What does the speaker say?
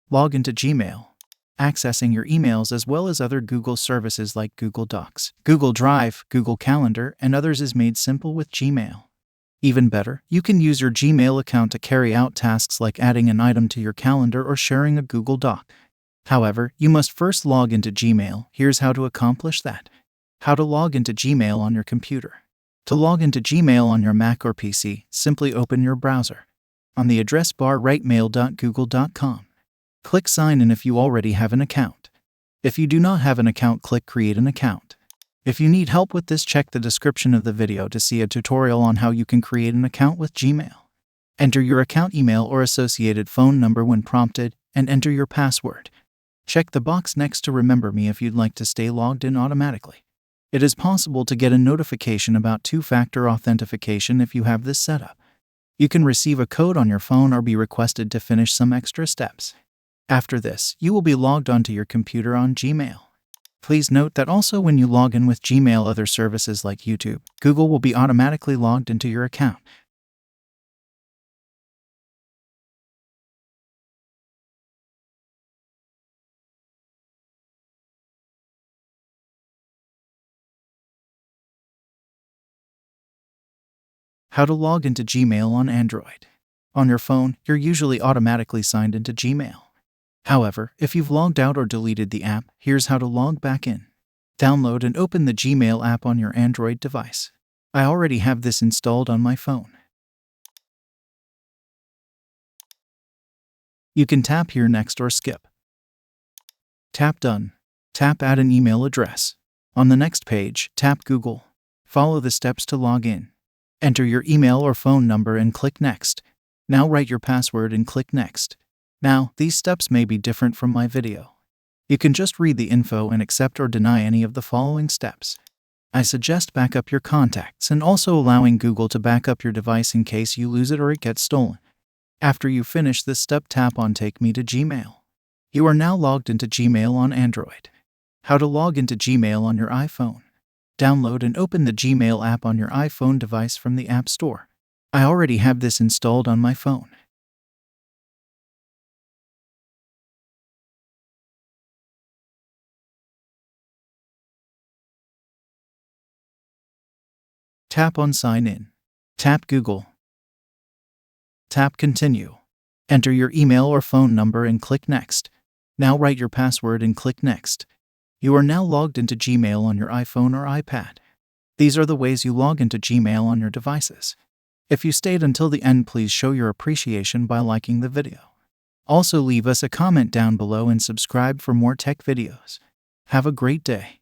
Log into Gmail. Accessing your emails as well as other Google services like Google Docs, Google Drive, Google Calendar, and others is made simple with Gmail. Even better, you can use your Gmail account to carry out tasks like adding an item to your calendar or sharing a Google Doc. However, you must first log into Gmail. Here's how to accomplish that. How to log into Gmail on your computer. To log into Gmail on your Mac or PC, simply open your browser. On the address bar, write mail.google.com. Click Sign in if you already have an account. If you do not have an account, click Create an account. If you need help with this, check the description of the video to see a tutorial on how you can create an account with Gmail. Enter your account email or associated phone number when prompted, and enter your password. Check the box next to Remember Me if you'd like to stay logged in automatically. It is possible to get a notification about two-factor authentication if you have this set up. You can receive a code on your phone or be requested to finish some extra steps. After this, you will be logged onto your computer on Gmail. Please note that also when you log in with Gmail, other services like YouTube, Google will be automatically logged into your account. How to log into Gmail on Android. On your phone, you're usually automatically signed into Gmail. However, if you've logged out or deleted the app, here's how to log back in. Download and open the Gmail app on your Android device. I already have this installed on my phone. You can tap here Next or Skip. Tap Done. Tap Add an email address. On the next page, tap Google. Follow the steps to log in. Enter your email or phone number and click Next. Now write your password and click Next. Now, these steps may be different from my video. You can just read the info and accept or deny any of the following steps. I suggest back up your contacts and also allowing Google to back up your device in case you lose it or it gets stolen. After you finish this step, tap on Take Me to Gmail. You are now logged into Gmail on Android. How to log into Gmail on your iPhone. Download and open the Gmail app on your iPhone device from the App Store. I already have this installed on my phone. Tap on Sign In. Tap Google. Tap Continue. Enter your email or phone number and click Next. Now write your password and click Next. You are now logged into Gmail on your iPhone or iPad. These are the ways you log into Gmail on your devices. If you stayed until the end, please show your appreciation by liking the video. Also leave us a comment down below and subscribe for more tech videos. Have a great day.